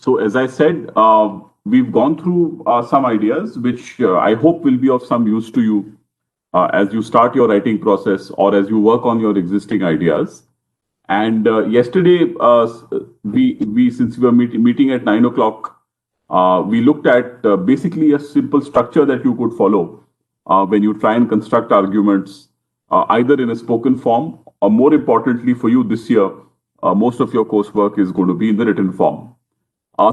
So, as I said, we've gone through some ideas which I hope will be of some use to you as you start your writing process or as you work on your existing ideas. And yesterday, we since we were meeting at 9 o'clock, we looked at basically a simple structure that you could follow when you try and construct arguments, either in a spoken form or, more importantly, for you this year, most of your coursework is going to be in the written form.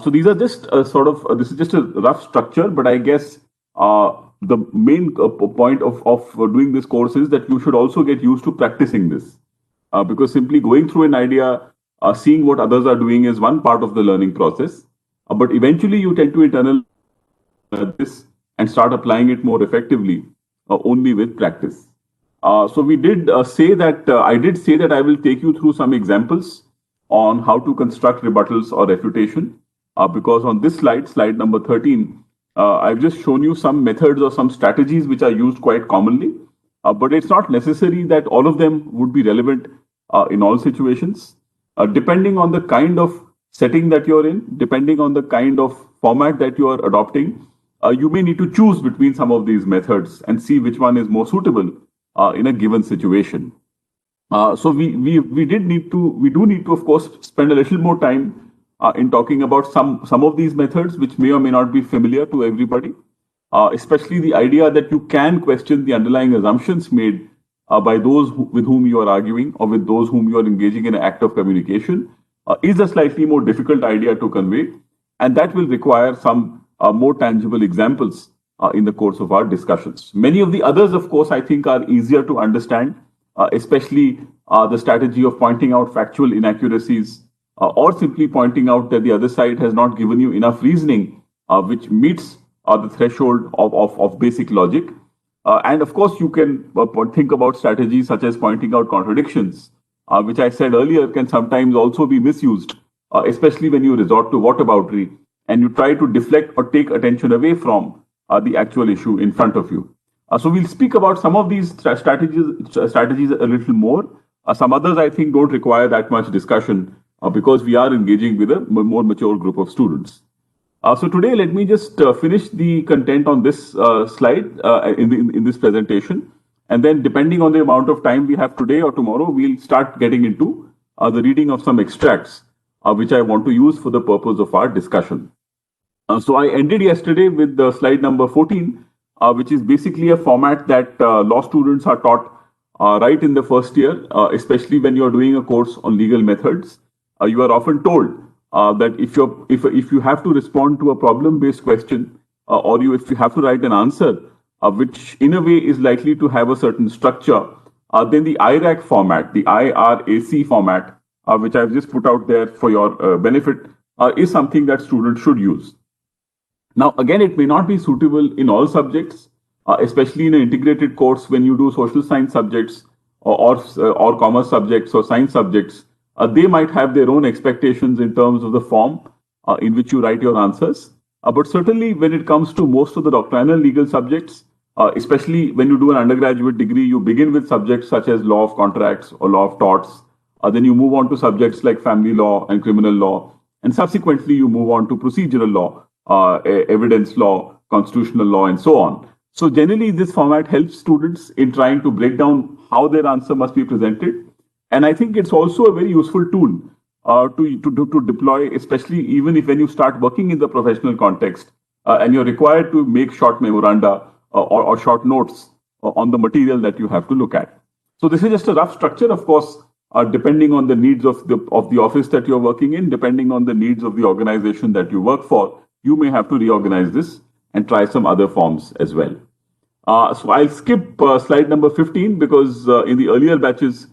So these are just this is just a rough structure, but I guess the main point of doing this course is that you should also get used to practicing this. Because simply going through an idea, seeing what others are doing is one part of the learning process. But eventually you tend to internalize this and start applying it more effectively only with practice. So we did say that I did say that I will take you through some examples on how to construct rebuttals or refutation. Because on this slide, slide number 13, I've just shown you some methods or some strategies which are used quite commonly. But it's not necessary that all of them would be relevant in all situations. Depending on the kind of setting that you're in, depending on the kind of format that you are adopting, you may need to choose between some of these methods and see which one is more suitable in a given situation. So we do need to, of course, spend a little more time in talking about some of these methods, which may or may not be familiar to everybody. Especially the idea that you can question the underlying assumptions made by those with whom you are arguing or with those whom you are engaging in an act of communication is a slightly more difficult idea to convey, and that will require some more tangible examples in the course of our discussions. Many of the others, of course, I think are easier to understand, especially the strategy of pointing out factual inaccuracies or simply pointing out that the other side has not given you enough reasoning which meets the threshold of basic logic. And of course, you can think about strategies such as pointing out contradictions, which I said earlier can sometimes also be misused, especially when you resort to whataboutery and you try to deflect or take attention away from the actual issue in front of you. So we'll speak about some of these strategies a little more. Some others, I think, don't require that much discussion because we are engaging with a more mature group of students. So today, let me just finish the content on this slide in this presentation. And then depending on the amount of time we have today or tomorrow, we'll start getting into the reading of some extracts, which I want to use for the purpose of our discussion. So I ended yesterday with the slide number 14, which is basically a format that law students are taught right in the first year, especially when you're doing a course on legal methods. You are often told that if you have to respond to a problem-based question, or if you have to write an answer, which in a way is likely to have a certain structure, then the IRAC format, the IRAC format, which I've just put out there for your benefit, is something that students should use. Now, again, it may not be suitable in all subjects, especially in an integrated course when you do social science subjects or commerce subjects or science subjects. They might have their own expectations in terms of the form in which you write your answers. But certainly when it comes to most of the doctrinal legal subjects, especially when you do an undergraduate degree, you begin with subjects such as law of contracts or law of torts. Then you move on to subjects like family law and criminal law. And subsequently, you move on to procedural law, evidence law, constitutional law, and so on. So generally, this format helps students in trying to break down how their answer must be presented. And I think it's also a very useful tool to deploy, especially even if when you start working in the professional context and you're required to make short memoranda or short notes on the material that you have to look at. So this is just a rough structure, of course, depending on the needs of the office that you're working in, depending on the needs of the organization that you work for, you may have to reorganize this and try some other forms as well. So I'll skip slide number 15 because in the earlier batches,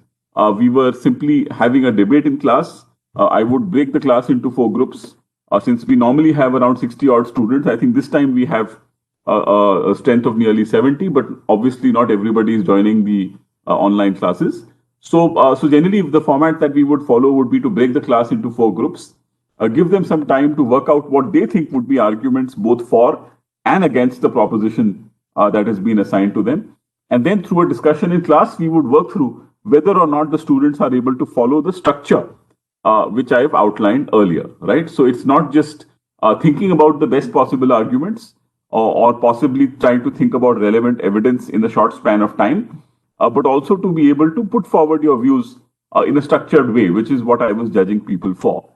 we were simply having a debate in class. I would break the class into 4 groups. Since we normally have around 60 odd students, I think this time we have a strength of nearly 70, but obviously not everybody is joining the online classes. So generally the format that we would follow would be to break the class into 4 groups, give them some time to work out what they think would be arguments both for and against the proposition that has been assigned to them. And then through a discussion in class, we would work through whether or not the students are able to follow the structure which I've outlined earlier, right? So it's not just thinking about the best possible arguments or possibly trying to think about relevant evidence in the short span of time, but also to be able to put forward your views in a structured way, which is what I was judging people for.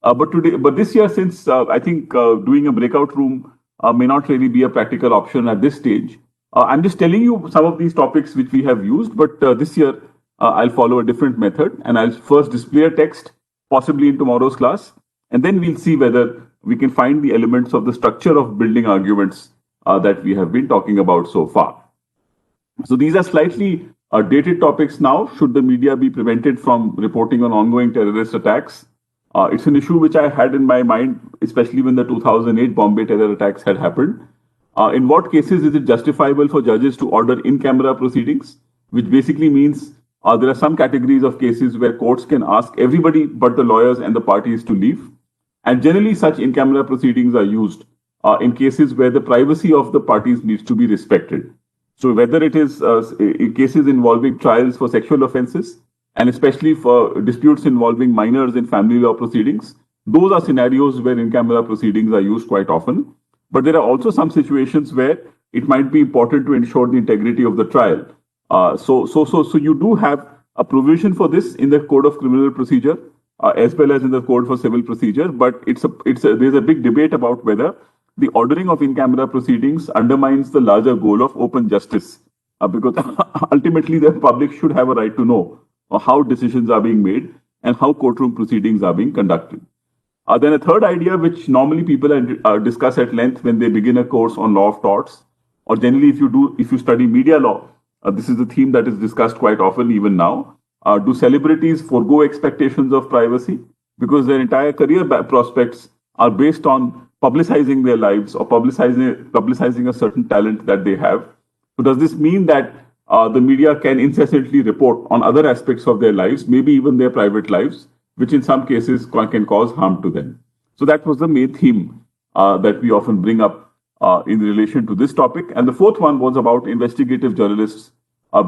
But this year, since I think doing a breakout room may not really be a practical option at this stage, I'm just telling you some of these topics which we have used. But this year, I'll follow a different method, and I'll first display a text, possibly in tomorrow's class, and then we'll see whether we can find the elements of the structure of building arguments that we have been talking about so far. So these are slightly dated topics now. Should the media be prevented from reporting on ongoing terrorist attacks? It's an issue which I had in my mind, especially when the 2008 Bombay terror attacks had happened. In what cases is it justifiable for judges to order in-camera proceedings, which basically means there are some categories of cases where courts can ask everybody but the lawyers and the parties to leave. And generally, such in-camera proceedings are used in cases where the privacy of the parties needs to be respected. So whether it is in cases involving trials for sexual offences, and especially for disputes involving minors in family law proceedings, those are scenarios where in-camera proceedings are used quite often. But there are also some situations where it might be important to ensure the integrity of the trial. So you do have a provision for this in the Code of Criminal Procedure as well as in the Code for Civil Procedure. But there's a big debate about whether the ordering of in-camera proceedings undermines the larger goal of open justice, because ultimately the public should have a right to know how decisions are being made and how courtroom proceedings are being conducted. Then a third idea, which normally people discuss at length when they begin a course on law of torts, or generally if you study media law, this is a theme that is discussed quite often even now. Do celebrities forego expectations of privacy because their entire career prospects are based on publicizing their lives or publicizing a certain talent that they have? So does this mean that the media can incessantly report on other aspects of their lives, maybe even their private lives, which in some cases can cause harm to them? So that was the main theme that we often bring up in relation to this topic. And the fourth one was about investigative journalists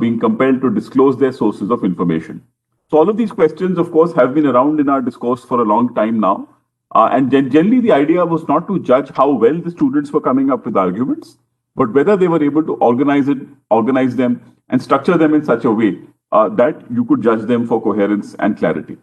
being compelled to disclose their sources of information. So all of these questions, of course, have been around in our discourse for a long time now. And generally, the idea was not to judge how well the students were coming up with arguments, but whether they were able to organize them, and structure them in such a way that you could judge them for coherence and clarity.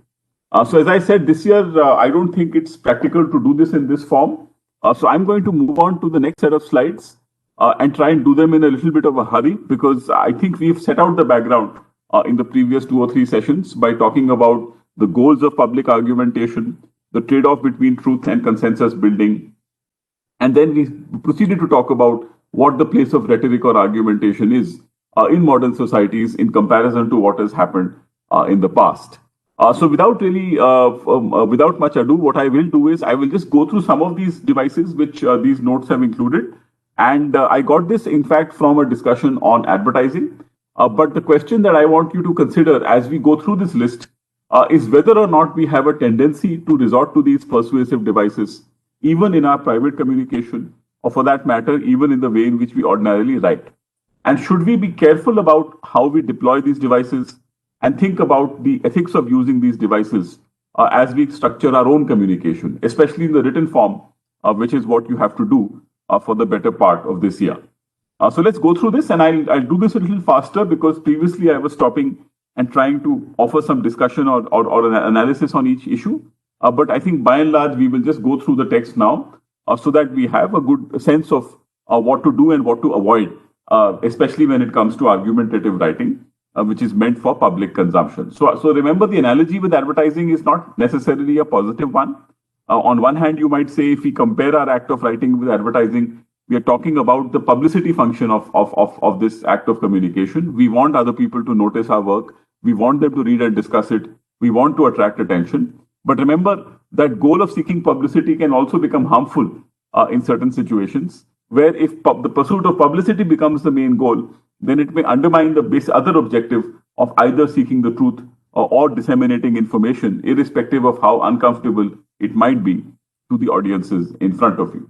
So as I said, this year, I don't think it's practical to do this in this form. So I'm going to move on to the next set of slides and try and do them in a little bit of a hurry, because I think we've set out the background in the previous 2 or 3 sessions by talking about the goals of public argumentation, the trade-off between truth and consensus building. And then we proceeded to talk about what the place of rhetoric or argumentation is in modern societies in comparison to what has happened in the past. So without much ado, what I will do is I will just go through some of these devices which these notes have included. And I got this, in fact, from a discussion on advertising. But the question that I want you to consider as we go through this list is whether or not we have a tendency to resort to these persuasive devices, even in our private communication, or for that matter, even in the way in which we ordinarily write. And should we be careful about how we deploy these devices and think about the ethics of using these devices as we structure our own communication, especially in the written form, which is what you have to do for the better part of this year. So let's go through this, and I'll do this a little faster because previously I was stopping and trying to offer some discussion or an analysis on each issue. But I think by and large, we will just go through the text now so that we have a good sense of what to do and what to avoid, especially when it comes to argumentative writing, which is meant for public consumption. So remember, the analogy with advertising is not necessarily a positive one. On one hand, you might say if we compare our act of writing with advertising, we are talking about the publicity function of this act of communication. We want other people to notice our work. We want them to read and discuss it. We want to attract attention. But remember, that goal of seeking publicity can also become harmful in certain situations, where if the pursuit of publicity becomes the main goal, then it may undermine the other objective of either seeking the truth or disseminating information, irrespective of how uncomfortable it might be to the audiences in front of you.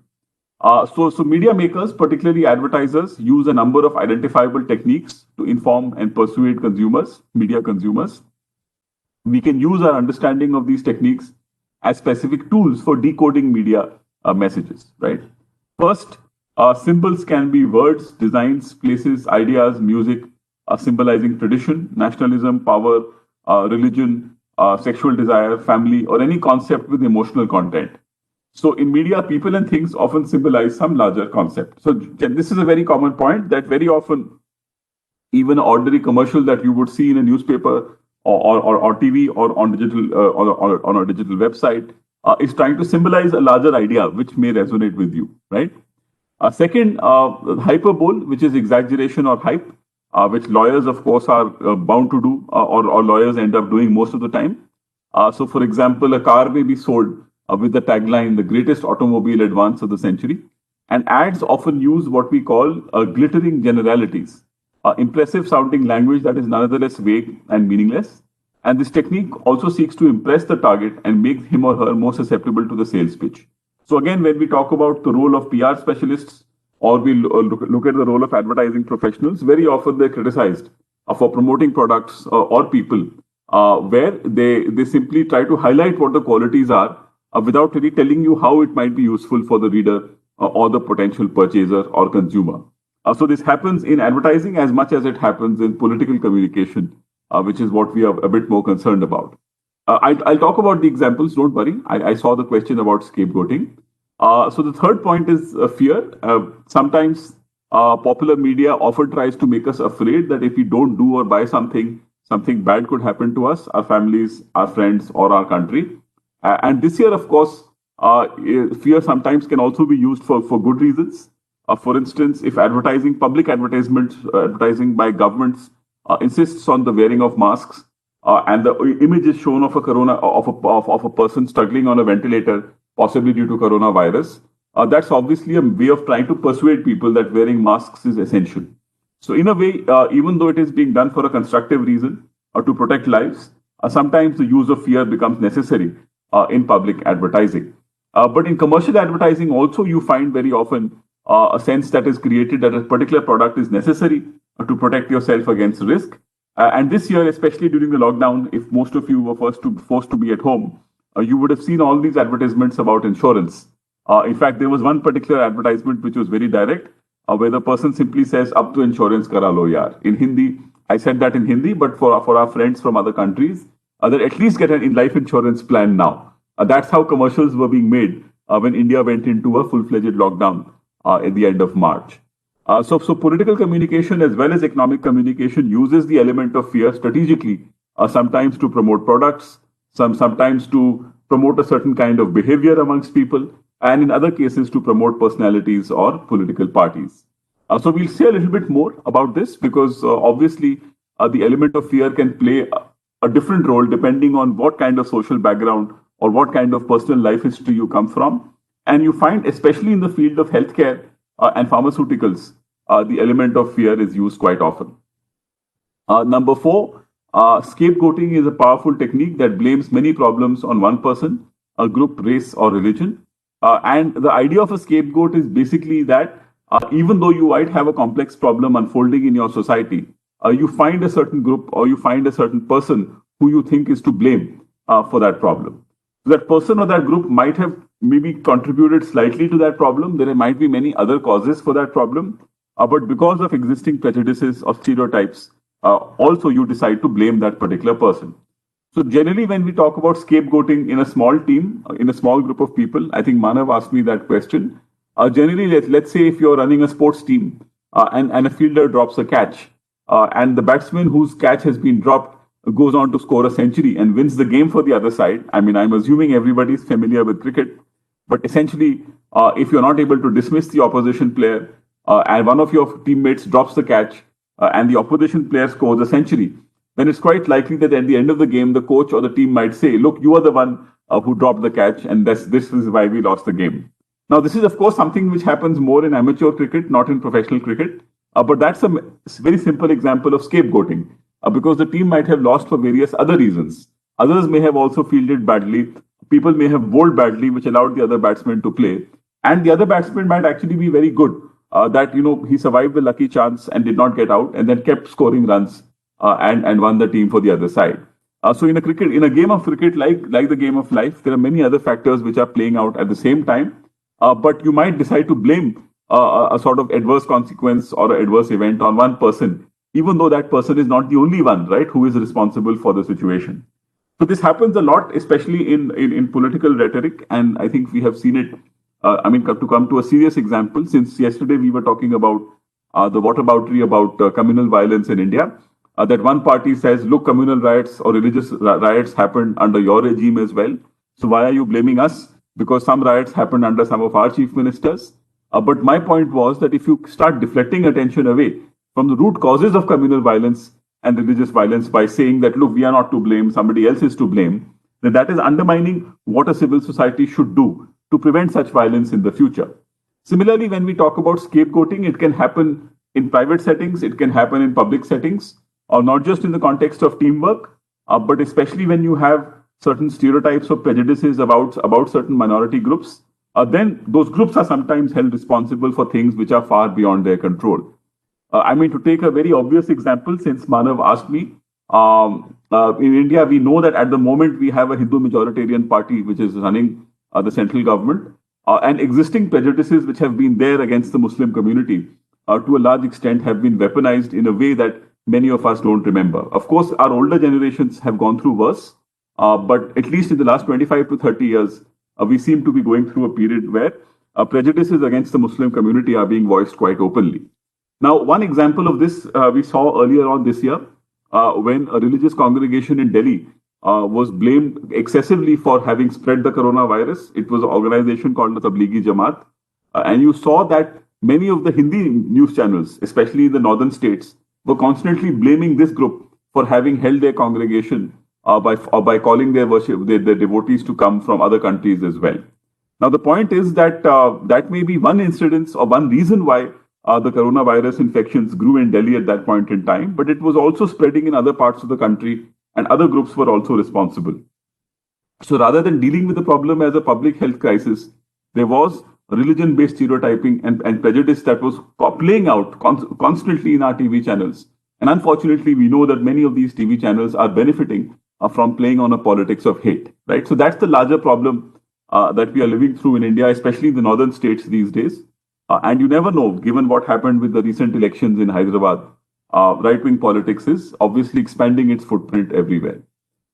So media makers, particularly advertisers, use a number of identifiable techniques to inform and persuade consumers, media consumers. we can use our understanding of these techniques as specific tools for decoding media messages, right? First, symbols can be words, designs, places, ideas, music, symbolizing tradition, nationalism, power, religion, sexual desire, family, or any concept with emotional content. So in media, people and things often symbolize some larger concept. So this is a very common point that very often even an ordinary commercial that you would see in a newspaper or TV or on digital or on a digital website is trying to symbolize a larger idea which may resonate with you, right? Second, hyperbole, which is exaggeration or hype, which lawyers, of course, are bound to do, or lawyers end up doing most of the time. So, for example, a car may be sold with the tagline, the greatest automobile advance of the century. And ads often use what we call glittering generalities, impressive sounding language that is nonetheless vague and meaningless. And this technique also seeks to impress the target and make him or her more susceptible to the sales pitch. So again, when we talk about the role of PR specialists or we look at the role of advertising professionals, very often they're criticized for promoting products or people where they simply try to highlight what the qualities are without really telling you how it might be useful for the reader or the potential purchaser or consumer. So this happens in advertising as much as it happens in political communication, which is what we are a bit more concerned about. I'll talk about the examples, don't worry. I saw the question about scapegoating. So the third point is fear. Sometimes popular media often tries to make us afraid that if we don't do or buy something, something bad could happen to us, our families, our friends, or our country. And this year, of course, fear sometimes can also be used for good reasons. For instance, if public advertisements, advertising by governments insists on the wearing of masks, and the image is shown of a person struggling on a ventilator, possibly due to coronavirus, that's obviously a way of trying to persuade people that wearing masks is essential. So in a way, even though it is being done for a constructive reason or to protect lives, sometimes the use of fear becomes necessary in public advertising. But in commercial advertising also, you find very often a sense that is created that a particular product is necessary to protect yourself against risk. And this year, especially during the lockdown, if most of you were forced to be at home, you would have seen all these advertisements about insurance. In fact, there was one particular advertisement which was very direct, where the person simply says, "Ab to insurance kara lo yaar." In Hindi, I said that in Hindi, but for our friends from other countries, that at least get an life insurance plan now. That's how commercials were being made when India went into a full-fledged lockdown at the end of March. So political communication as well as economic communication uses the element of fear strategically, sometimes to promote products, sometimes to promote a certain kind of behavior amongst people, and in other cases to promote personalities or political parties. So we'll say a little bit more about this because obviously the element of fear can play a different role depending on what kind of social background or what kind of personal life history you come from. And you find, especially in the field of healthcare and pharmaceuticals, the element of fear is used quite often. Number four, scapegoating is a powerful technique that blames many problems on one person, a group, race, or religion. And the idea of a scapegoat is basically that even though you might have a complex problem unfolding in your society, you find a certain group or you find a certain person who you think is to blame for that problem. So that person or that group might have maybe contributed slightly to that problem. There might be many other causes for that problem. But because of existing prejudices or stereotypes, also you decide to blame that particular person. So generally, when we talk about scapegoating in a small team, in a small group of people, I think Manav asked me that question. Generally, let's say if you're running a sports team and a fielder drops a catch, and the batsman whose catch has been dropped goes on to score a century and wins the game for the other side. I mean, I'm assuming everybody is familiar with cricket, but essentially, if you're not able to dismiss the opposition player and one of your teammates drops the catch and the opposition player scores a century, then it's quite likely that at the end of the game, the coach or the team might say, "Look, you are the one who dropped the catch, and this is why we lost the game." Now, this is, of course, something which happens more in amateur cricket, not in professional cricket. But that's a very simple example of scapegoating because the team might have lost for various other reasons. Others may have also fielded badly. People may have bowled badly, which allowed the other batsman to play. And the other batsman might actually be very good. That he survived the lucky chance and did not get out, and then kept scoring runs and won the team for the other side. So in a game of cricket, like the game of life, there are many other factors which are playing out at the same time. But you might decide to blame a sort of adverse consequence or an adverse event on one person, even though that person is not the only one, right, who is responsible for the situation. So this happens a lot, especially in political rhetoric, and I think we have seen it. To come to a serious example, since yesterday we were talking about the whataboutery about communal violence in India. That one party says, look, communal riots or religious riots happened under your regime as well. So why are you blaming us? Because some riots happened under some of our chief ministers. But my point was that if you start deflecting attention away from the root causes of communal violence and religious violence by saying that, look, we are not to blame, somebody else is to blame, then that is undermining what a civil society should do to prevent such violence in the future. Similarly, when we talk about scapegoating, it can happen in private settings, it can happen in public settings, or not just in the context of teamwork, but especially when you have certain stereotypes or prejudices about certain minority groups, then those groups are sometimes held responsible for things which are far beyond their control. To take a very obvious example, since Manav asked me, in India, we know that at the moment we have a Hindu majoritarian party which is running the central government, and existing prejudices which have been there against the Muslim community to a large extent have been weaponized in a way that many of us don't remember. Of course, our older generations have gone through worse, but at least in the last 25 to 30 years, we seem to be going through a period where prejudices against the Muslim community are being voiced quite openly. Now, one example of this we saw earlier on this year when a religious congregation in Delhi was blamed excessively for having spread the coronavirus. It was an organization called the Tablighi Jamaat. And you saw that many of the Hindi news channels, especially in the northern states, were constantly blaming this group for having held their congregation by calling their devotees to come from other countries as well. Now, the point is that that may be one incidence or one reason why the coronavirus infections grew in Delhi at that point in time, but it was also spreading in other parts of the country, and other groups were also responsible. So rather than dealing with the problem as a public health crisis, there was religion-based stereotyping and prejudice that was playing out constantly in our TV channels. And unfortunately, we know that many of these TV channels are benefiting from playing on a politics of hate, right? So that's the larger problem that we are living through in India, especially in the northern states these days. And you never know, given what happened with the recent elections in Hyderabad, right-wing politics is obviously expanding its footprint everywhere.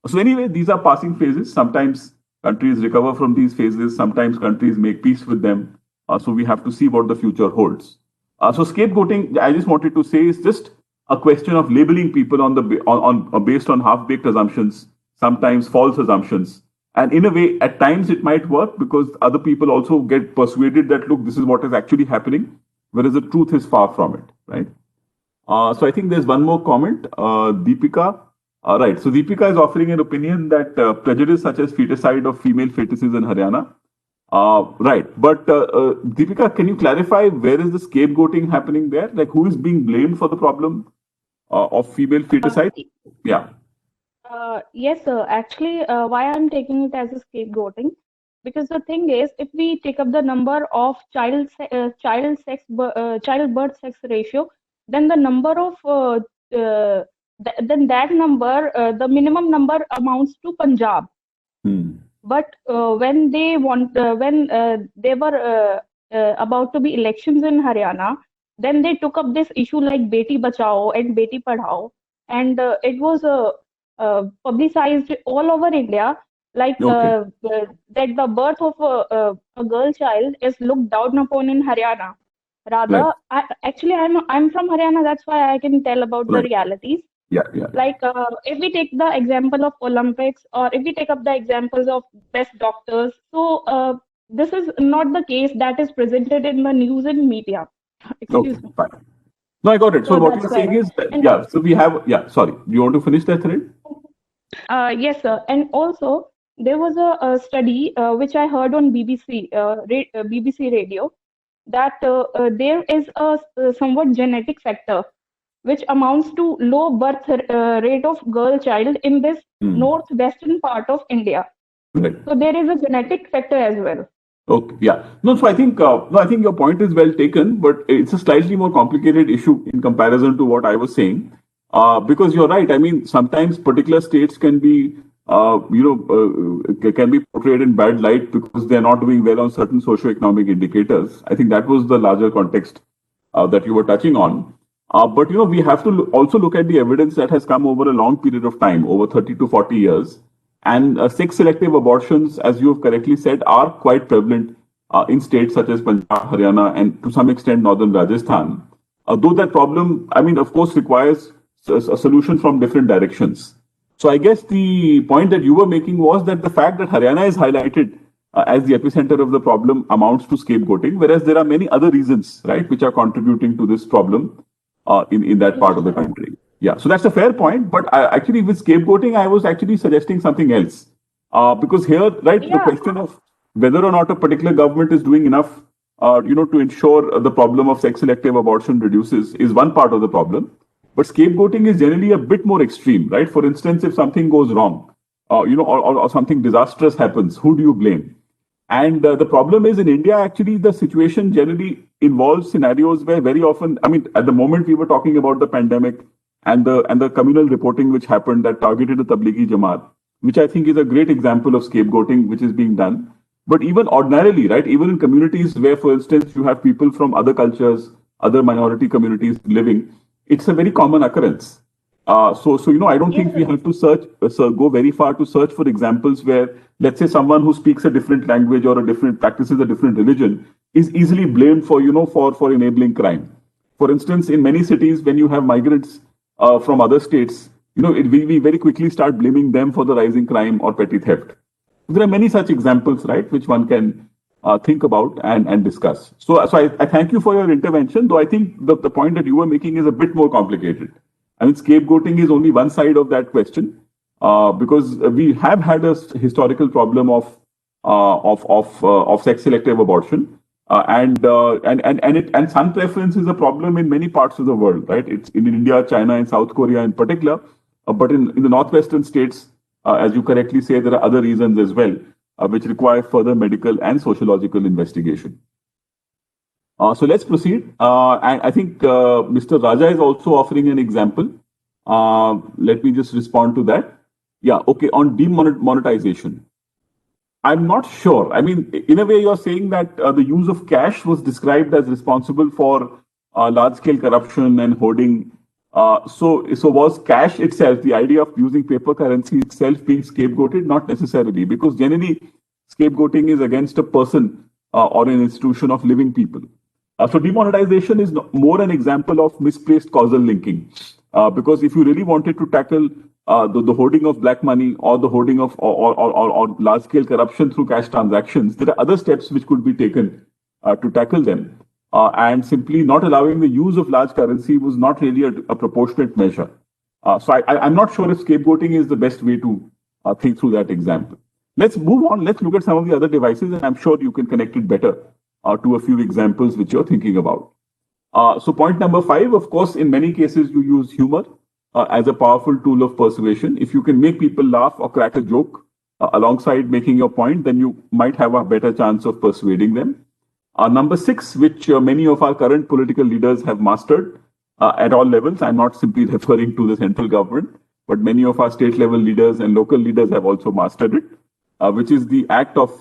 So anyway, these are passing phases. Sometimes countries recover from these phases. Sometimes countries make peace with them. So we have to see what the future holds. So scapegoating, I just wanted to say, is just a question of labeling people based on half-baked assumptions, sometimes false assumptions. And in a way, at times it might work because other people also get persuaded that, look, this is what is actually happening, whereas the truth is far from it, right? So I think there's one more comment, Deepika. Right, so Deepika is offering an opinion that prejudice such as feticide of female fetuses in Haryana. Right, but Deepika, can you clarify where is the scapegoating happening there? Like, who is being blamed for the problem of female feticide? Yeah. Yes, sir. Actually, why I'm taking it as a scapegoating? Because the thing is, if we take up the number of childbirth sex ratio, then the number of then that number, the minimum number amounts to Punjab. But when they were about to be elections in Haryana, then they took up this issue like Beti Bachao and Beti Padhao, and it was publicized all over India, like that the birth of a girl child is looked down upon in Haryana. Rather, right. I'm from Haryana, that's why I can tell about Right. the realities. Yeah. Like if we take the example of Olympics, or if we take up the examples of best doctors, so this is not the case that is presented in the news and media. Excuse me. Fine. No, I got it. So what that's you're why. saying is that, so we have, sorry. Do you want to finish that thread? Yes, sir. And also, there was a study which I heard on BBC radio, that there is a somewhat genetic factor which amounts to low birth rate of girl child in this northwestern part of India. Right. So there is a genetic factor as well. Okay, yeah. No, so I think your point is well taken, but it's a slightly more complicated issue in comparison to what I was saying. Because you're right. I mean, sometimes particular states can be, can be portrayed in bad light because they're not doing well on certain socioeconomic indicators. I think that was the larger context that you were touching on. But we have to also look at the evidence that has come over a long period of time, over 30 to 40 years. And sex-selective abortions, as you have correctly said, are quite prevalent in states such as Punjab, Haryana, and to some extent northern Rajasthan. Though that problem, I mean, of course, requires a solution from different directions. So I guess the point that you were making was that the fact that Haryana is highlighted as the epicenter of the problem amounts to scapegoating, whereas there are many other reasons, right, which are contributing to this problem in that part of the country. Yeah, so that's a fair point. But actually, with scapegoating, I was actually suggesting something else. Because here, right, the question of whether or not a particular government is doing enough, to ensure the problem of sex-selective abortion reduces is one part of the problem. But scapegoating is generally a bit more extreme, right? For instance, if something goes wrong, or something disastrous happens, who do you blame? And the problem is in India, actually, the situation generally involves scenarios where very often, I mean, at the moment we were talking about the pandemic and the communal reporting which happened that targeted the Tablighi Jamaat, which I think is a great example of scapegoating which is being done. But even ordinarily, right, even in communities where, for instance, you have people from other cultures, other minority communities living, it's a very common occurrence. I don't think we have to go very far to search for examples where, let's say, someone who speaks a different language or practices a different religion is easily blamed for, for enabling crime. For instance, in many cities, when you have migrants from other states, we very quickly start blaming them for the rising crime or petty theft. There are many such examples, right, which one can think about and discuss. So I thank you for your intervention, though I think the point that you were making is a bit more complicated. I mean, scapegoating is only one side of that question, because we have had a historical problem of sex-selective abortion, and son preference is a problem in many parts of the world, right? It's in India, China, and South Korea in particular, but in the northwestern states, as you correctly say, there are other reasons as well, which require further medical and sociological investigation. So let's proceed. And I think Mr. Raja is also offering an example. Let me just respond to that. Yeah, okay, on demonetization. I'm not sure. I mean, in a way, you're saying that the use of cash was described as responsible for large-scale corruption and hoarding. So was cash itself, the idea of using paper currency itself, being scapegoated? Not necessarily, because generally, scapegoating is against a person or an institution of living people. So demonetization is more an example of misplaced causal linking, because if you really wanted to tackle the hoarding of black money or the hoarding of or large-scale corruption through cash transactions, there are other steps which could be taken to tackle them. And simply not allowing the use of large currency was not really a proportionate measure. So I'm not sure if scapegoating is the best way to think through that example. Let's move on. Let's look at some of the other devices, and I'm sure you can connect it better to a few examples which you're thinking about. So point number 5, of course, in many cases, you use humor as a powerful tool of persuasion. If you can make people laugh or crack a joke alongside making your point, then you might have a better chance of persuading them. Number 6, which many of our current political leaders have mastered at all levels. I'm not simply referring to the central government, but many of our state level leaders and local leaders have also mastered it, which is the act of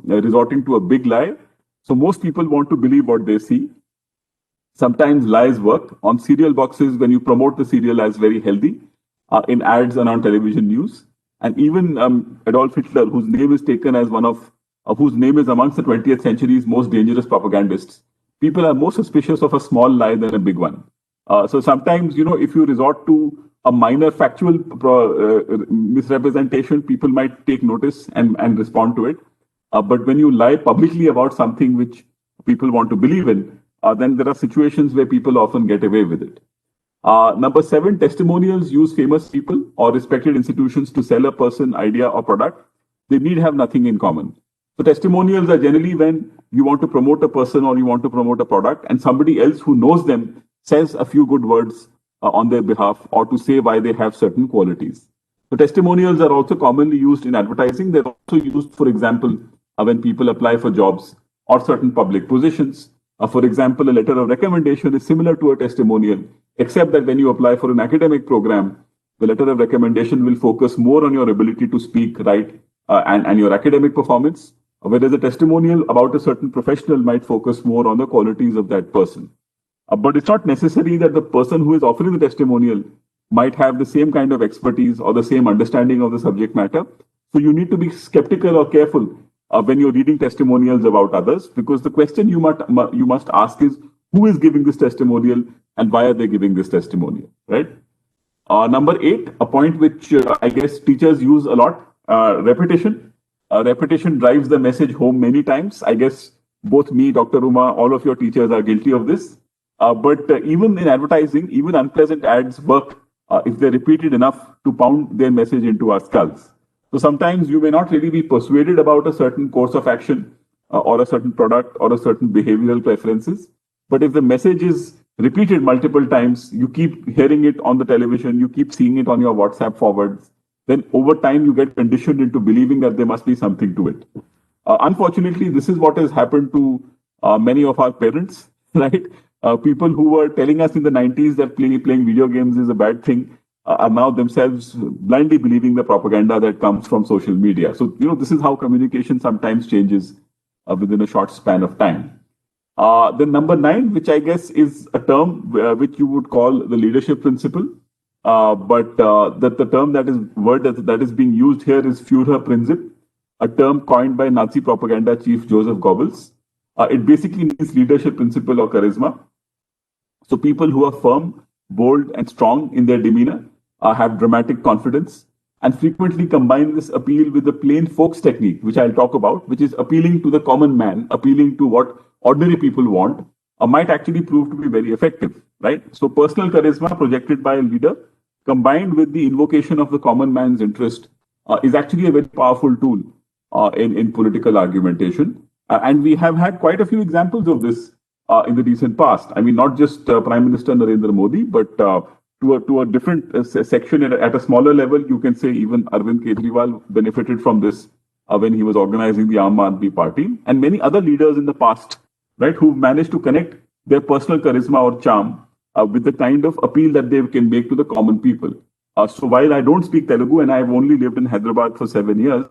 resorting to a big lie. So most people want to believe what they see. Sometimes lies work. On cereal boxes, when you promote the cereal as very healthy, in ads and on television news. And even Adolf Hitler, whose name is taken as whose name is amongst the 20th century's most dangerous propagandists, people are more suspicious of a small lie than a big one. So sometimes, if you resort to a minor factual misrepresentation, people might take notice and respond to it. But when you lie publicly about something which people want to believe in, then there are situations where people often get away with it. Number 7, testimonials use famous people or respected institutions to sell a person, idea, or product. They need have nothing in common. So testimonials are generally when you want to promote a person or you want to promote a product, and somebody else who knows them says a few good words on their behalf or to say why they have certain qualities. So testimonials are also commonly used in advertising. They're also used, for example, when people apply for jobs or certain public positions. For example, a letter of recommendation is similar to a testimonial except that when you apply for an academic program, the letter of recommendation will focus more on your ability to speak, write, and your academic performance, whereas a testimonial about a certain professional might focus more on the qualities of that person. But it's not necessary that the person who is offering the testimonial might have the same kind of expertise or the same understanding of the subject matter. So you need to be skeptical or careful when you're reading testimonials about others, because the question you must ask is, who is giving this testimonial and why are they giving this testimonial, right? Number 8, a point which I guess teachers use a lot, repetition. Repetition drives the message home many times. I guess both me, Dr. Uma, all of your teachers are guilty of this. But even in advertising, even unpleasant ads work if they're repeated enough to pound their message into our skulls. So sometimes you may not really be persuaded about a certain course of action or a certain product or a certain behavioral preferences. But if the message is repeated multiple times, you keep hearing it on the television, you keep seeing it on your WhatsApp forwards, then over time you get conditioned into believing that there must be something to it. Unfortunately, this is what has happened to many of our parents, right? People who were telling us in the 90s that playing video games is a bad thing are now themselves blindly believing the propaganda that comes from social media. So, this is how communication sometimes changes within a short span of time. Then number 9, which I guess is a term which you would call the leadership principle, but that the term that is being used here is Führerprinzip, a term coined by Nazi propaganda chief Joseph Goebbels. It basically means leadership principle or charisma. So people who are firm, bold, and strong in their demeanor have dramatic confidence and frequently combine this appeal with the plain folks technique, which I'll talk about, which is appealing to the common man, appealing to what ordinary people want, might actually prove to be very effective, right? So personal charisma projected by a leader combined with the invocation of the common man's interest is actually a very powerful tool in political argumentation. And we have had quite a few examples of this in the recent past. I mean, not just Prime Minister Narendra Modi, but to a different section at a smaller level, you can say even Arvind Kejriwal benefited from this when he was organizing the Aam Aadmi Party, and many other leaders in the past, right, who managed to connect their personal charisma or charm with the kind of appeal that they can make to the common people. So while I don't speak Telugu and I've only lived in Hyderabad for 7 years,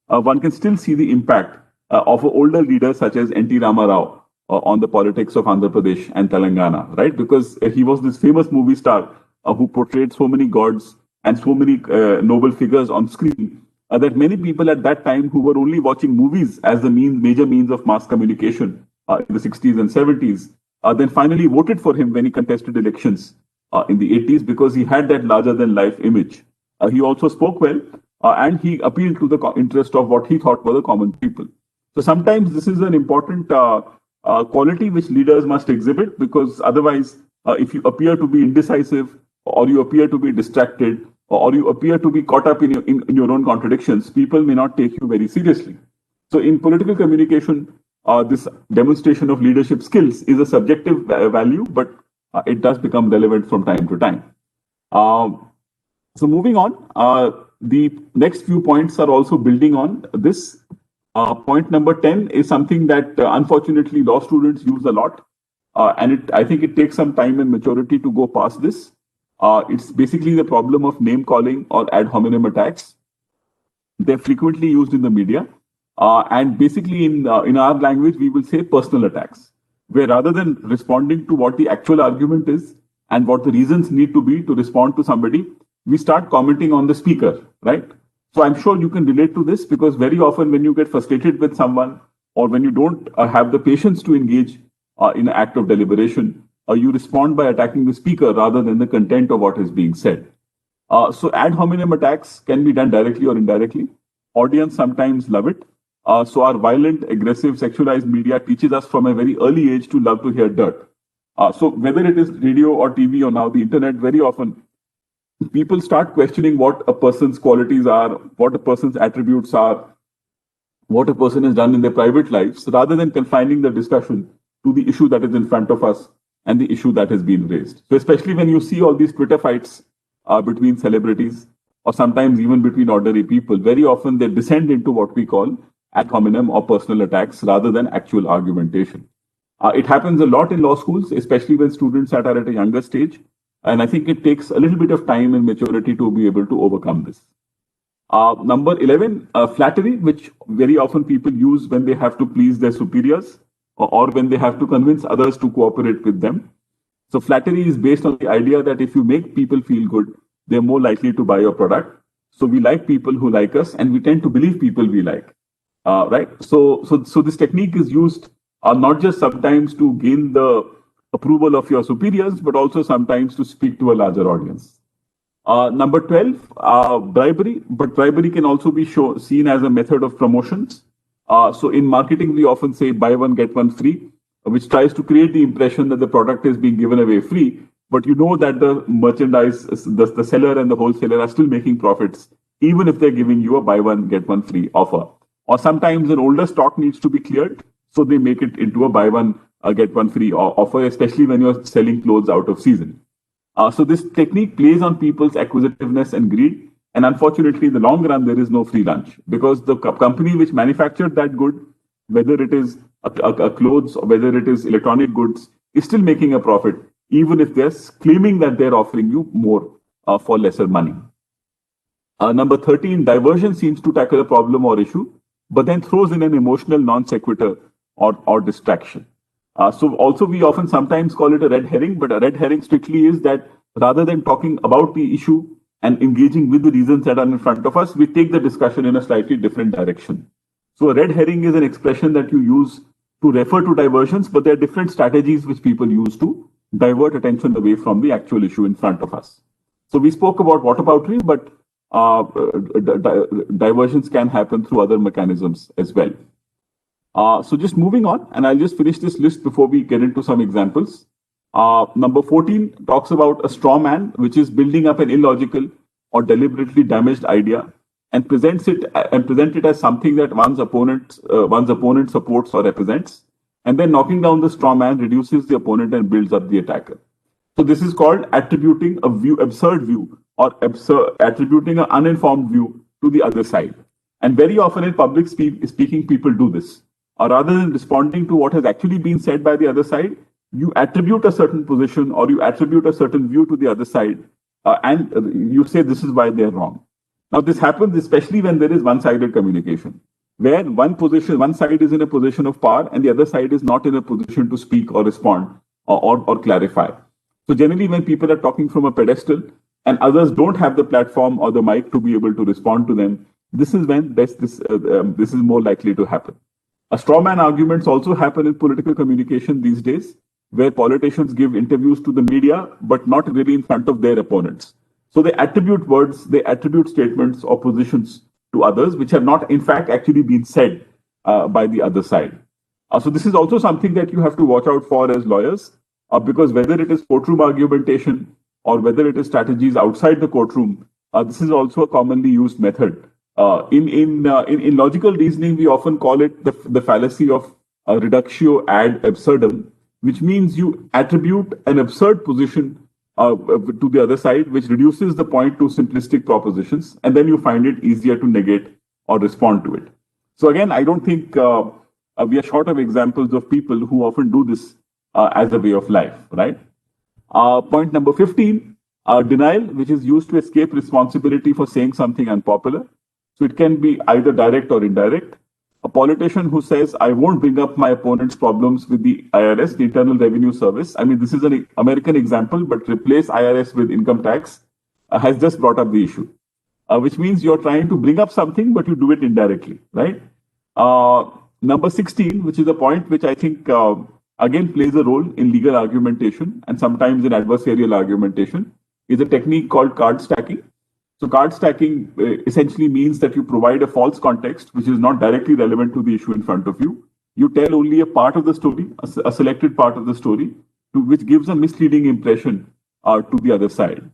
one can still see the impact of an older leader such as N.T. Rama Rao on the politics of Andhra Pradesh and Telangana, right? Because he was this famous movie star who portrayed so many gods and so many noble figures on screen that many people at that time who were only watching movies as the major means of mass communication in the 60s and 70s, then finally voted for him when he contested elections in the 80s because he had that larger-than-life image. He also spoke well and he appealed to the interest of what he thought were the common people. So sometimes this is an important quality which leaders must exhibit, because otherwise, if you appear to be indecisive or you appear to be distracted or you appear to be caught up in your own contradictions, people may not take you very seriously. So in political communication, this demonstration of leadership skills is a subjective value, but it does become relevant from time to time. So moving on, the next few points are also building on this. Point number 10 is something that unfortunately law students use a lot, and I think it takes some time and maturity to go past this. It's basically the problem of name calling or ad hominem attacks. They're frequently used in the media, and basically in our language we will say personal attacks, where rather than responding to what the actual argument is and what the reasons need to be to respond to somebody, we start commenting on the speaker, right? So I'm sure you can relate to this, because very often when you get frustrated with someone or when you don't have the patience to engage in an act of deliberation, you respond by attacking the speaker rather than the content of what is being said. So ad hominem attacks can be done directly or indirectly. Audience sometimes love it. So our violent, aggressive, sexualized media teaches us from a very early age to love to hear dirt. So whether it is radio or TV or now the internet, very often people start questioning what a person's qualities are, what a person's attributes are, what a person has done in their private lives, rather than confining the discussion to the issue that is in front of us and the issue that has been raised. So especially when you see all these Twitter fights between celebrities or sometimes even between ordinary people, very often they descend into what we call ad hominem or personal attacks rather than actual argumentation. It happens a lot in law schools, especially when students are at a younger stage. And I think it takes a little bit of time and maturity to be able to overcome this. Number 11, flattery, which very often people use when they have to please their superiors or when they have to convince others to cooperate with them. So flattery is based on the idea that if you make people feel good, they're more likely to buy your product. So we like people who like us, and we tend to believe people we like, right? So this technique is used not just sometimes to gain the approval of your superiors, but also sometimes to speak to a larger audience. Number 12, bribery, but bribery can also be seen as a method of promotions. So in marketing, we often say buy one, get one free, which tries to create the impression that the product is being given away free, but you know that the merchandise, the seller and the wholesaler are still making profits, even if they're giving you a buy one, get one free offer. Or sometimes an older stock needs to be cleared, so they make it into a buy one, get one free offer, especially when you're selling clothes out of season. So this technique plays on people's acquisitiveness and greed. And unfortunately, in the long run, there is no free lunch because the company which manufactured that good, whether it is a clothes or whether it is electronic goods, is still making a profit, even if they're claiming that they're offering you more for lesser money. Number 13, diversion seems to tackle a problem or issue, but then throws in an emotional non sequitur or distraction. So also we often sometimes call it a red herring, but a red herring strictly is that rather than talking about the issue and engaging with the reasons that are in front of us, we take the discussion in a slightly different direction. So a red herring is an expression that you use to refer to diversions, but there are different strategies which people use to divert attention away from the actual issue in front of us. So we spoke about whataboutery, but diversions can happen through other mechanisms as well. So just moving on, and I'll just finish this list before we get into some examples. Number 14 talks about a straw man, which is building up an illogical or deliberately damaged idea and present it as something that one's opponent supports or represents, and then knocking down the straw man reduces the opponent and builds up the attacker. So this is called attributing absurd view, or attributing an uninformed view to the other side. And very often in public speaking, people do this. Or rather than responding to what has actually been said by the other side, you attribute a certain position or you attribute a certain view to the other side, and you say this is why they're wrong. Now, this happens especially when there is one-sided communication, where one side is in a position of power and the other side is not in a position to speak or respond or clarify. So generally, when people are talking from a pedestal and others don't have the platform or the mic to be able to respond to them, this is when this is more likely to happen. Straw man arguments also happen in political communication these days, where politicians give interviews to the media, but not really in front of their opponents. So they attribute words, they attribute statements or positions to others, which have not, in fact, actually been said by the other side. So this is also something that you have to watch out for as lawyers, because whether it is courtroom argumentation or whether it is strategies outside the courtroom, this is also a commonly used method. In logical reasoning, we often call it the fallacy of reductio ad absurdum, which means you attribute an absurd position to the other side, which reduces the point to simplistic propositions, and then you find it easier to negate or respond to it. So again, I don't think we are short of examples of people who often do this as a way of life, right? Point number 15, denial, which is used to escape responsibility for saying something unpopular. So it can be either direct or indirect. A politician who says, I won't bring up my opponent's problems with the IRS, the Internal Revenue Service. I mean, this is an American example, but replace IRS with income tax has just brought up the issue, which means you're trying to bring up something, but you do it indirectly, right? Number 16, which is a point which I think, again, plays a role in legal argumentation and sometimes in adversarial argumentation, is a technique called card stacking. So card stacking essentially means that you provide a false context, which is not directly relevant to the issue in front of you. You tell only a part of the story, a selected part of the story, which gives a misleading impression to the other side.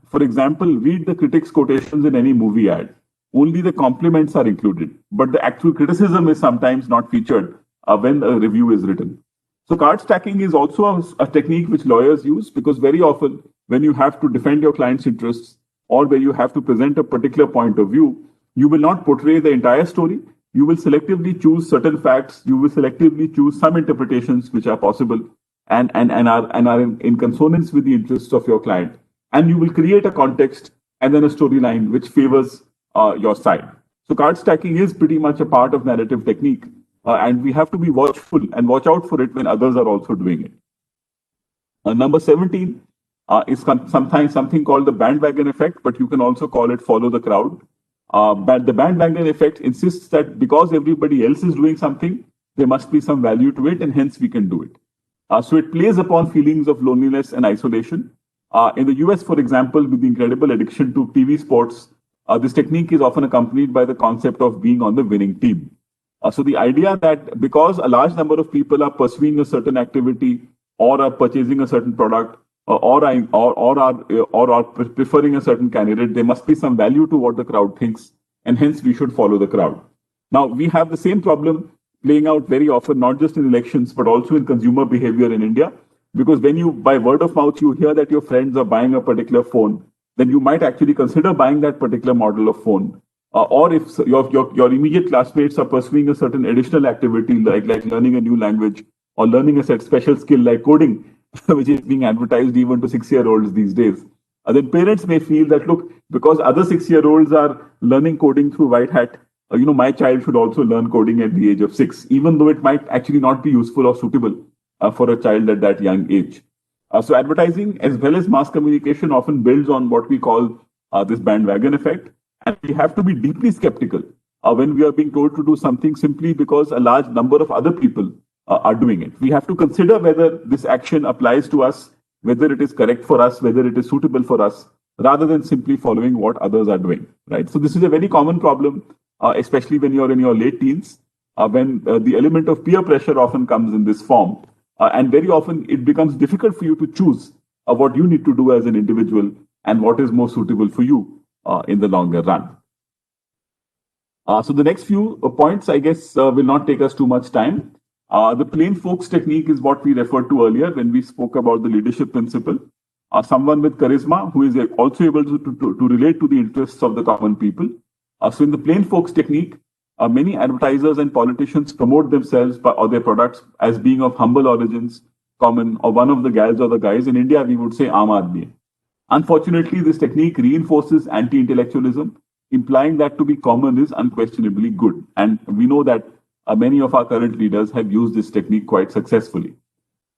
For example, read the critics' quotations in any movie ad. Only the compliments are included, but the actual criticism is sometimes not featured when a review is written. So card stacking is also a technique which lawyers use, because very often when you have to defend your client's interests, or where you have to present a particular point of view, you will not portray the entire story. You will selectively choose certain facts. You will selectively choose some interpretations which are possible, and are in consonance with the interests of your client. And you will create a context and then a storyline which favors your side. So card stacking is pretty much a part of narrative technique, and we have to be watchful and watch out for it when others are also doing it. Number 17 is sometimes something called the bandwagon effect, but you can also call it follow the crowd. But the bandwagon effect insists that because everybody else is doing something, there must be some value to it, and hence we can do it. So it plays upon feelings of loneliness and isolation. In the US, for example, with the incredible addiction to TV sports, this technique is often accompanied by the concept of being on the winning team. So the idea that because a large number of people are pursuing a certain activity or are purchasing a certain product or are preferring a certain candidate, there must be some value to what the crowd thinks, and hence we should follow the crowd. Now, we have the same problem playing out very often, not just in elections, but also in consumer behavior in India. Because when you, by word of mouth, you hear that your friends are buying a particular phone, then you might actually consider buying that particular model of phone. Or if your immediate classmates are pursuing a certain additional activity like learning a new language or learning a special skill like coding, which is being advertised even to 6-year-olds these days, then parents may feel that, look, because other 6-year-olds are learning coding through White Hat, my child should also learn coding at the age of 6, even though it might actually not be useful or suitable for a child at that young age. So advertising as well as mass communication often builds on what we call this bandwagon effect. And we have to be deeply skeptical when we are being told to do something simply because a large number of other people are doing it. We have to consider whether this action applies to us, whether it is correct for us, whether it is suitable for us, rather than simply following what others are doing, right? So this is a very common problem, especially when you're in your late teens, when the element of peer pressure often comes in this form. And very often it becomes difficult for you to choose what you need to do as an individual and what is more suitable for you in the longer run. So the next few points, I guess, will not take us too much time. The plain folks technique is what we referred to earlier when we spoke about the leadership principle. Someone with charisma who is also able to relate to the interests of the common people. So in the plain folks technique, many advertisers and politicians promote themselves or their products as being of humble origins, common, or one of the gals or the guys. In India, we would say Aam Aadmi. Unfortunately, this technique reinforces anti-intellectualism, implying that to be common is unquestionably good. And we know that many of our current leaders have used this technique quite successfully.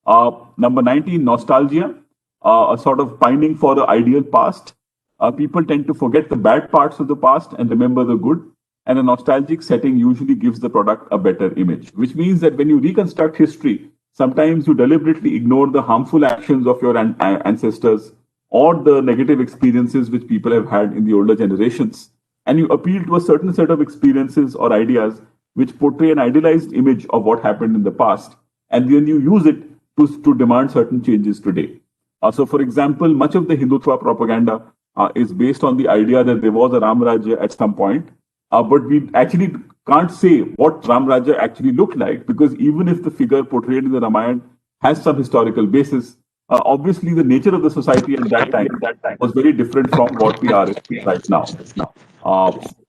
Number 19, nostalgia, a sort of pining for the ideal past. People tend to forget the bad parts of the past and remember the good. And a nostalgic setting usually gives the product a better image, which means that when you reconstruct history, sometimes you deliberately ignore the harmful actions of your ancestors or the negative experiences which people have had in the older generations. And you appeal to a certain set of experiences or ideas which portray an idealized image of what happened in the past. And then you use it to demand certain changes today. So, for example, much of the Hindutva propaganda is based on the idea that there was a Ram Rajya at some point. But we actually can't say what Ram Rajya actually looked like, because even if the figure portrayed in the Ramayana has some historical basis, obviously the nature of the society at that time was very different from what we are right now.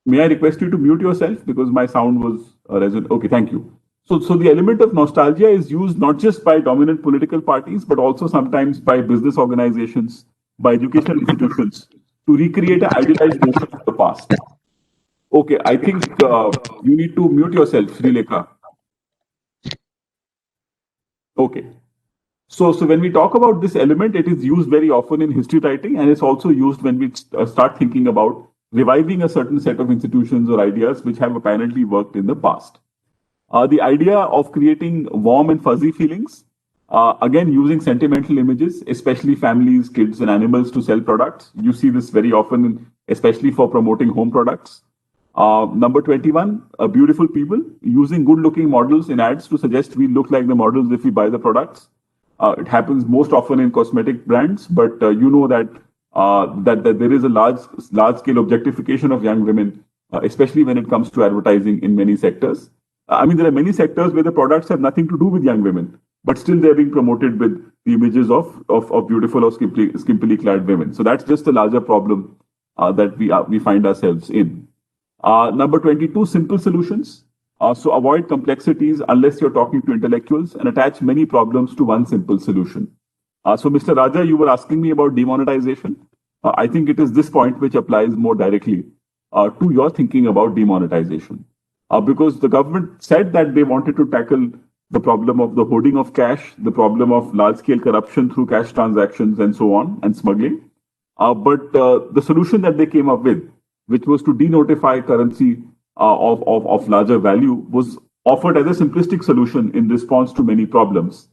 May I request you to mute yourself because my sound was resonant. Okay, thank you. So the element of nostalgia is used not just by dominant political parties, but also sometimes by business organizations, by educational institutions to recreate an idealized version of the past. Okay, I think you need to mute yourself, Srilekha. Okay. So when we talk about this element, it is used very often in history writing, and it's also used when we start thinking about reviving a certain set of institutions or ideas which have apparently worked in the past. The idea of creating warm and fuzzy feelings, again using sentimental images, especially families, kids, and animals to sell products. You see this very often, especially for promoting home products. Number 21, beautiful people, using good-looking models in ads to suggest we look like the models if we buy the products. It happens most often in cosmetic brands, but you know that there is a large-scale objectification of young women, especially when it comes to advertising in many sectors. I mean, there are many sectors where the products have nothing to do with young women, but still they're being promoted with the images of beautiful or skimpily clad women. So that's just a larger problem that we find ourselves in. Number 22, simple solutions. So avoid complexities unless you're talking to intellectuals and attach many problems to one simple solution. So Mr. Raja, you were asking me about demonetization. I think it is this point which applies more directly to your thinking about demonetization. Because the government said that they wanted to tackle the problem of the hoarding of cash, the problem of large-scale corruption through cash transactions and so on, and smuggling. But the solution that they came up with, which was to denotify currency of larger value, was offered as a simplistic solution in response to many problems.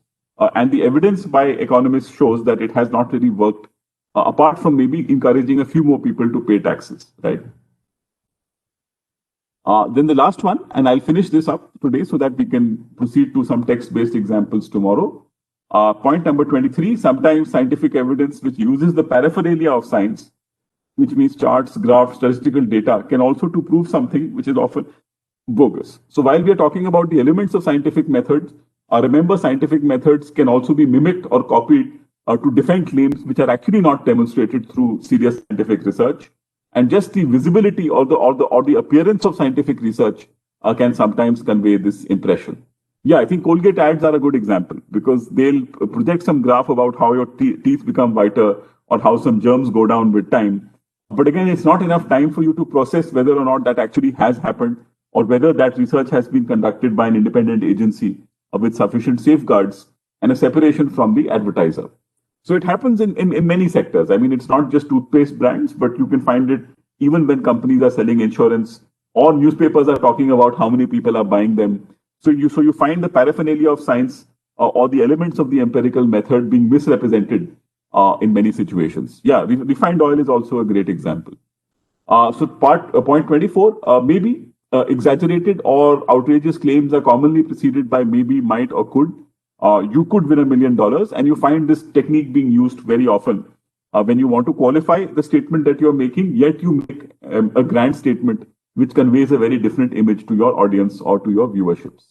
And the evidence by economists shows that it has not really worked, apart from maybe encouraging a few more people to pay taxes, right? Then the last one, and I'll finish this up today so that we can proceed to some text-based examples tomorrow. Point number 23, sometimes scientific evidence which uses the paraphernalia of science, which means charts, graphs, statistical data, can also to prove something which is often bogus. So while we are talking about the elements of scientific methods, remember scientific methods can also be mimicked or copied to defend claims which are actually not demonstrated through serious scientific research. And just the visibility or the appearance of scientific research can sometimes convey this impression. Yeah, I think Colgate ads are a good example because they'll project some graph about how your teeth become whiter or how some germs go down with time. But again, it's not enough time for you to process whether or not that actually has happened or whether that research has been conducted by an independent agency with sufficient safeguards and a separation from the advertiser. So it happens in many sectors. I mean, it's not just toothpaste brands, but you can find it even when companies are selling insurance or newspapers are talking about how many people are buying them. So you find the paraphernalia of science or the elements of the empirical method being misrepresented in many situations. Yeah, refined oil is also a great example. So point 24, maybe exaggerated or outrageous claims are commonly preceded by maybe, might, or could. You could win $1 million, and you find this technique being used very often when you want to qualify the statement that you're making, yet you make a grand statement which conveys a very different image to your audience or to your viewerships.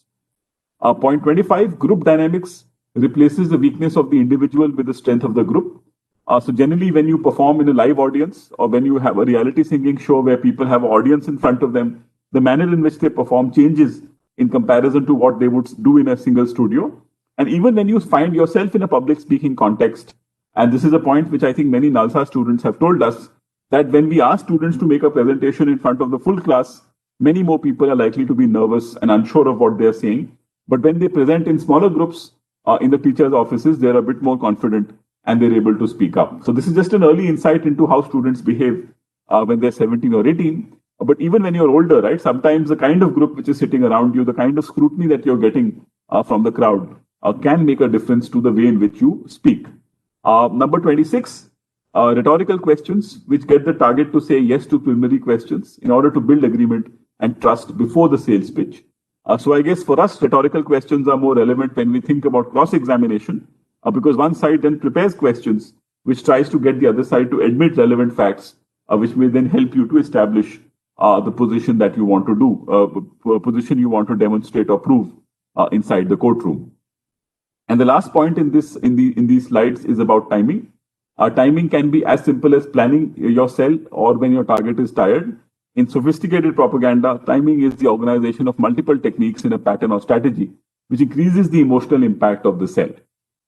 Point 25, group dynamics replaces the weakness of the individual with the strength of the group. So generally, when you perform in a live audience or when you have a reality singing show where people have an audience in front of them, the manner in which they perform changes in comparison to what they would do in a single studio. And even when you find yourself in a public speaking context, and this is a point which I think many NALSA students have told us, that when we ask students to make a presentation in front of the full class, many more people are likely to be nervous and unsure of what they're saying. But when they present in smaller groups in the teachers' offices, they're a bit more confident and they're able to speak up. So this is just an early insight into how students behave when they're 17 or 18. But even when you're older, right, sometimes the kind of group which is sitting around you, the kind of scrutiny that you're getting from the crowd can make a difference to the way in which you speak. Number 26, rhetorical questions, which get the target to say yes to preliminary questions in order to build agreement and trust before the sales pitch. So I guess for us, rhetorical questions are more relevant when we think about cross-examination, because one side then prepares questions which tries to get the other side to admit relevant facts, which may then help you to establish the position that you want to do, position you want to demonstrate or prove inside the courtroom. And the last point in these slides is about timing. Timing can be as simple as planning your sell or when your target is tired. In sophisticated propaganda, timing is the organization of multiple techniques in a pattern or strategy, which increases the emotional impact of the sell.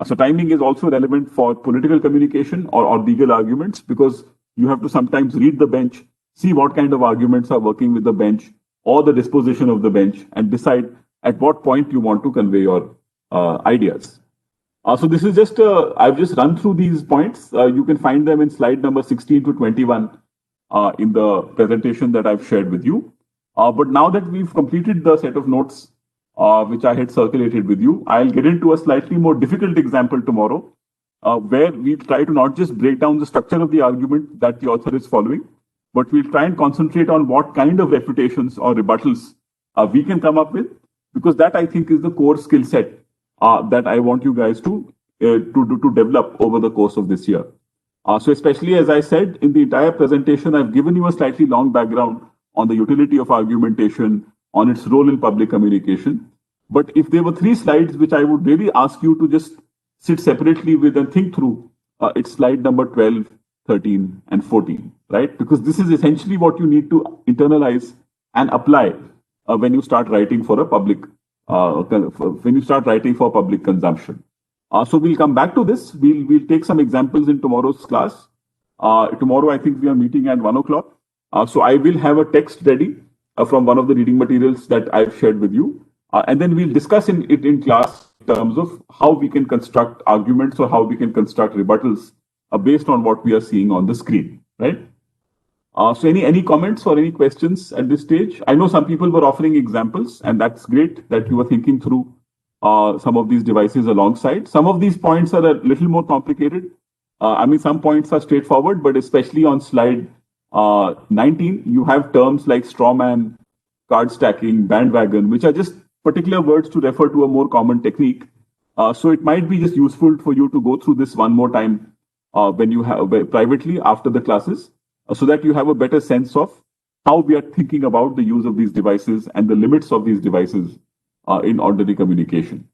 So timing is also relevant for political communication or legal arguments, because you have to sometimes read the bench, see what kind of arguments are working with the bench or the disposition of the bench, and decide at what point you want to convey your ideas. So this is just, I've just run through these points. You can find them in slide number 16 to 21 in the presentation that I've shared with you. But now that we've completed the set of notes which I had circulated with you, I'll get into a slightly more difficult example tomorrow, where we'll try to not just break down the structure of the argument that the author is following, but we'll try and concentrate on what kind of refutations or rebuttals we can come up with, because that, I think, is the core skill set that I want you guys to develop over the course of this year. So especially, as I said, in the entire presentation, I've given you a slightly long background on the utility of argumentation, on its role in public communication. But if there were 3 slides which I would really ask you to just sit separately with and think through, it's slide number 12, 13, and 14, right? Because this is essentially what you need to internalize and apply when you start writing for a public, when you start writing for public consumption. So we'll come back to this. We'll take some examples in tomorrow's class. Tomorrow, I think we are meeting at 1:00. So I will have a text ready from one of the reading materials that I've shared with you. And then we'll discuss it in class in terms of how we can construct arguments or how we can construct rebuttals based on what we are seeing on the screen, right? So any comments or any questions at this stage? I know some people were offering examples, and that's great that you were thinking through some of these devices alongside. Some of these points are a little more complicated. I mean, some points are straightforward, but especially on slide 19, you have terms like strawman, card stacking, bandwagon, which are just particular words to refer to a more common technique. So it might be just useful for you to go through this one more time when you have privately after the classes, so that you have a better sense of how we are thinking about the use of these devices and the limits of these devices in ordinary communication.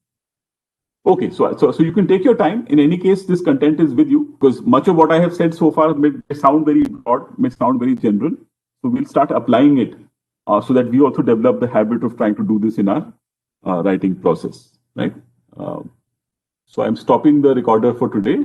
Okay, so you can take your time. In any case, this content is with you because much of what I have said so far may sound very broad, may sound very general. So we'll start applying it so that we also develop the habit of trying to do this in our writing process, right? So I'm stopping the recorder for today.